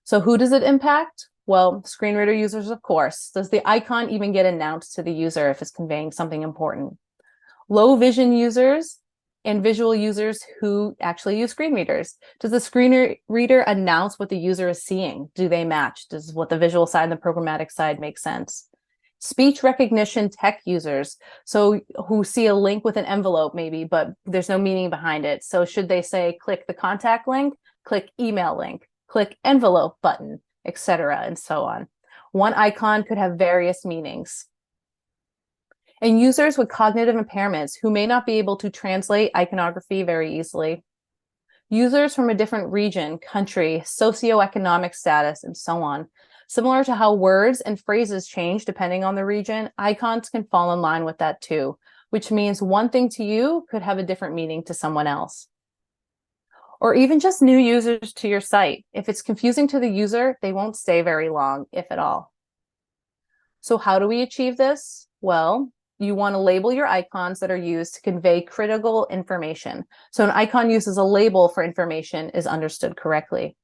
So who does it impact? Well, screen reader users, of course. Does the icon even get announced to the user if it's conveying something important? Low vision users and visual users who actually use screen readers. Does the screen reader announce what the user is seeing? Do they match? Does what the visual side and the programmatic side make sense? Speech recognition tech users, so who see a link with an envelope maybe, but there's no meaning behind it. So should they say, click the contact link, click email link, click envelope button, etc., and so on. One icon could have various meanings. And users with cognitive impairments who may not be able to translate iconography very easily. Users from a different region, country, socioeconomic status, and so on. Similar to how words and phrases change depending on the region, icons can fall in line with that too, which means one thing to you could have a different meaning to someone else. Or even just new users to your site. If it's confusing to the user, they won't stay very long, if at all. So how do we achieve this? Well, you want to label your icons that are used to convey critical information. So an icon used as a label for information is understood correctly.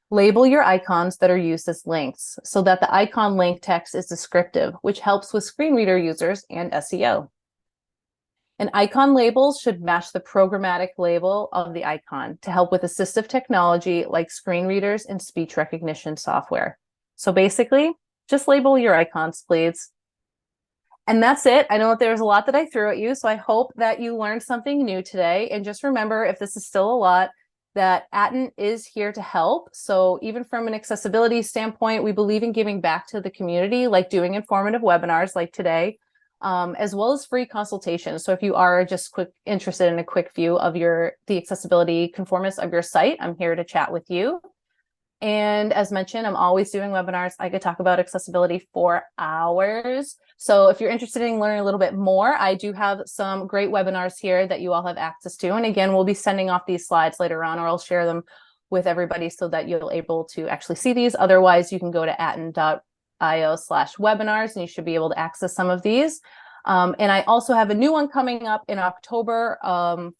Label your icons that are used as links so that the icon link text is descriptive, which helps with screen reader users and SEO. And icon labels should match the programmatic label of the icon to help with assistive technology like screen readers and speech recognition software. So basically, just label your icons, please. And that's it. I know that there was a lot that I threw at you, so I hope that you learned something new today. And just remember, if this is still a lot, that Aten is here to help. So even from an accessibility standpoint, we believe in giving back to the community, like doing informative webinars like today, as well as free consultations. So if you are just interested in a quick view of the accessibility conformance of your site, I'm here to chat with you. And as mentioned, I'm always doing webinars. I could talk about accessibility for hours. So if you're interested in learning a little bit more, I do have some great webinars here that you all have access to. And again, we'll be sending off these slides later on, or I'll share them with everybody so that you'll able to actually see these. Otherwise, you can go to aten.io/webinars and you should be able to access some of these. And I also have a new one coming up in October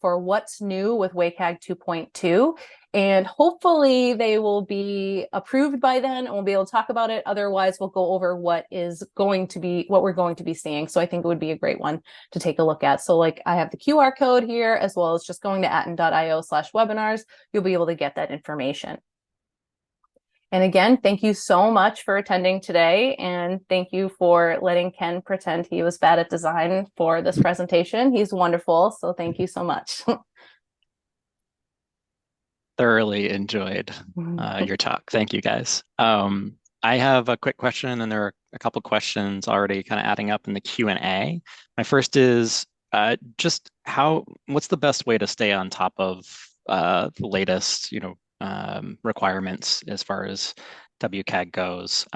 for what's new with WCAG 2.2. and hopefully they will be approved by then and we'll be able to talk about it. Otherwise, we'll go over what we're going to be seeing. So I think it would be a great one to take a look at. So like I have the QR code here, as well as just going to aten.io/webinars, you'll be able to get that information. And again, thank you so much for attending today. And thank you for letting Ken pretend he was bad at design for this presentation. He's wonderful. So thank you so much. Thoroughly enjoyed your talk. Thank you, guys. I have a quick question, and there are a couple questions already kind of adding up in the Q&A. My first is what's the best way to stay on top of the latest, requirements as far as WCAG goes?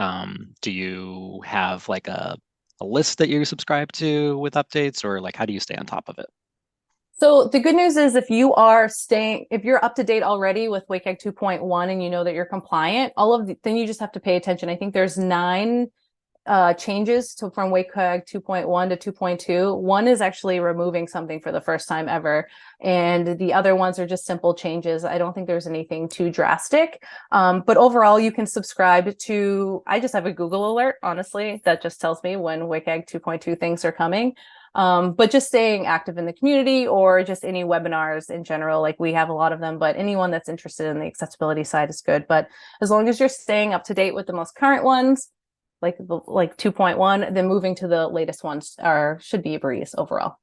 Do you have like a list that you subscribe to with updates, or like how do you stay on top of it? So the good news is if you're up to date already with WCAG 2.1 and you know that you're compliant, then you just have to pay attention. I think there's 9 changes from WCAG 2.1 to 2.2. One is actually removing something for the first time ever, and the other ones are just simple changes. I don't think there's anything too drastic, but overall you can subscribe to, I just have a Google alert, honestly, that just tells me when WCAG 2.2 things are coming. But just staying active in the community or just any webinars in general, like we have a lot of them, but anyone that's interested in the accessibility side is good. But as long as you're staying up to date with the most current ones, like 2.1, then moving to the latest ones should be a breeze overall.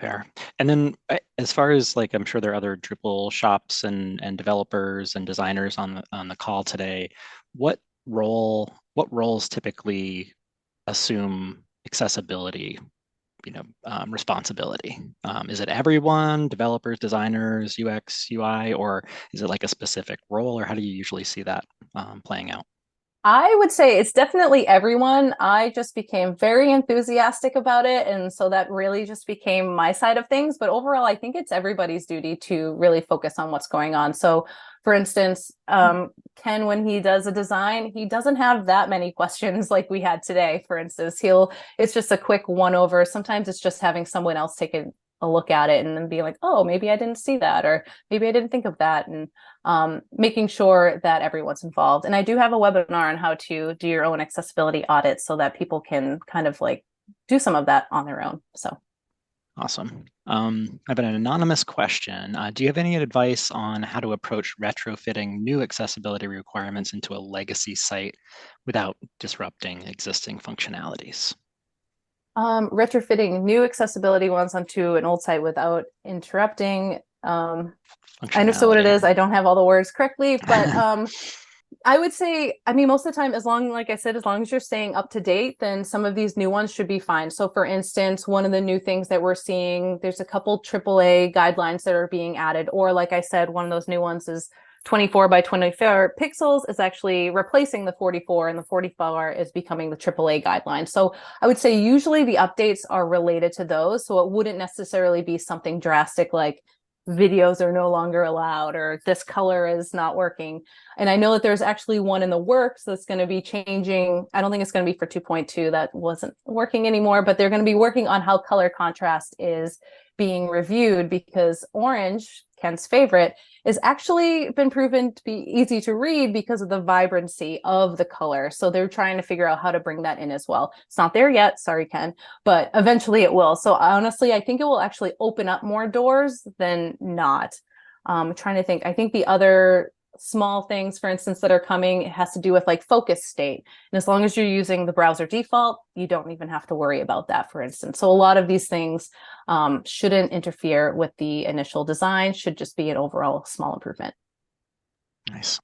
Fair. And then as far as like, I'm sure there are other Drupal shops and developers and designers on the call today. What roles typically assume accessibility responsibility? Is it everyone, developers, designers, UX, UI, or is it like a specific role, or how do you usually see that playing out? I would say it's definitely everyone. I just became very enthusiastic about it. And so that really just became my side of things. But overall, I think it's everybody's duty to really focus on what's going on. So for instance, Ken, when he does a design, he doesn't have that many questions like we had today. For instance, it's just a quick one over. Sometimes it's just having someone else take a look at it and then be like, oh, maybe I didn't see that, or maybe I didn't think of that. And making sure that everyone's involved. And I do have a webinar on how to do your own accessibility audit so that people can kind of like do some of that on their own. So awesome. I have an anonymous question. Do you have any advice on how to approach retrofitting new accessibility requirements into a legacy site without disrupting existing functionalities? Retrofitting new accessibility ones onto an old site without interrupting. I understand what it is. I don't have all the words correctly, but I would say, I mean, most of the time, like I said, as long as you're staying up to date, then some of these new ones should be fine. So for instance, one of the new things that we're seeing, there's a couple AAA guidelines that are being added, or like I said, one of those new ones is 24 by 24 pixels is actually replacing the 44, and the 44 is becoming the AAA guideline. So I would say usually the updates are related to those. So it wouldn't necessarily be something drastic like videos are no longer allowed or this color is not working. And I know that there's actually one in the works that's going to be changing. I don't think it's going to be for 2.2. That wasn't working anymore, but they're going to be working on how color contrast is being reviewed, because orange, Ken's favorite, is actually been proven to be easy to read because of the vibrancy of the color. So they're trying to figure out how to bring that in as well. It's not there yet, sorry, Ken, but eventually it will. So honestly, I think it will actually open up more doors than not. I'm trying to think. I think the other small things, for instance, that are coming, it has to do with like focus state. And as long as you're using the browser default, you don't even have to worry about that, for instance. So a lot of these things shouldn't interfere with the initial design, should just be an overall small improvement. Nice.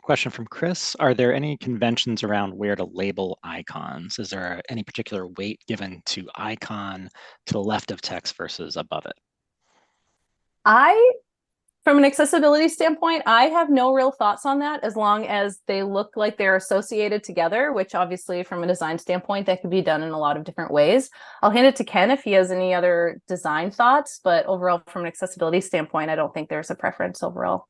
Question from Chris. Are there any conventions around where to label icons? Is there any particular weight given to icon to the left of text versus above it? From an accessibility standpoint, I have no real thoughts on that, as long as they look like they're associated together, which obviously from a design standpoint, that could be done in a lot of different ways. I'll hand it to Ken if he has any other design thoughts, but overall from an accessibility standpoint, I don't think there's a preference overall.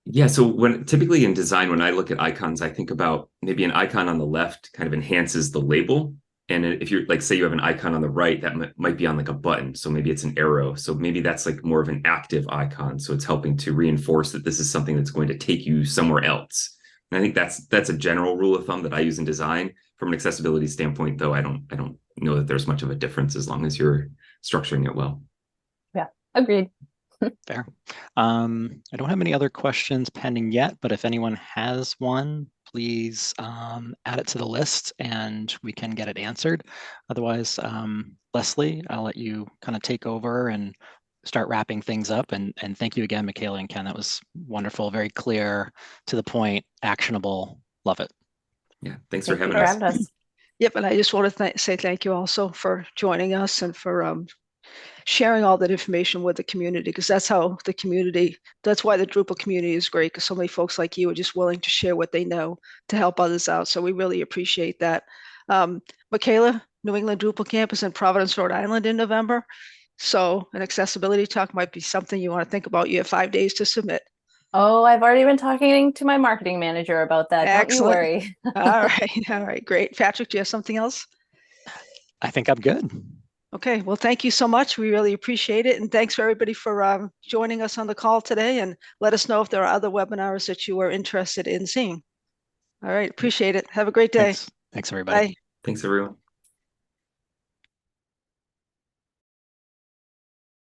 Yeah, so typically in design, when I look at icons, I think about maybe an icon on the left kind of enhances the label, And if you're like, say you have an icon on the right, that might be on like a button. So maybe it's an arrow. So maybe that's like more of an active icon. So it's helping to reinforce that this is something that's going to take you somewhere else. And I think that's a general rule of thumb that I use in design. From an accessibility standpoint, though, I don't know that there's much of a difference as long as you're structuring it well. Yeah, agreed. Fair. I don't have any other questions pending yet, but if anyone has one, please add it to the list and we can get it answered. Otherwise, Leslie, I'll let you kind of take over and start wrapping things up. And thank you again, Michaela and Ken. That was wonderful, very clear, to the point, actionable. Love it. Yeah, thanks Thank for you having us. Yep, and I just want to say thank you also for joining us and for sharing all that information with the community, because that's how the community, that's why the Drupal community is great, because so many folks like you are just willing to share what they know to help others out. So we really appreciate that. Michaela, New England Drupal campus in Providence, Rhode Island in November. So an accessibility talk might be something you want to think about. You have 5 days to submit. Oh, I've already been talking to my marketing manager about that. Don't you Excellent. worry. All right. All right. Great. Patrick, do you have something else? I think I'm good. Okay, well, thank you so much. We really appreciate it. And thanks for everybody for joining us on the call today. And let us know if there are other webinars that you are interested in seeing. All right, appreciate it. Have a great day. Thanks, everybody. Bye. Thanks, everyone.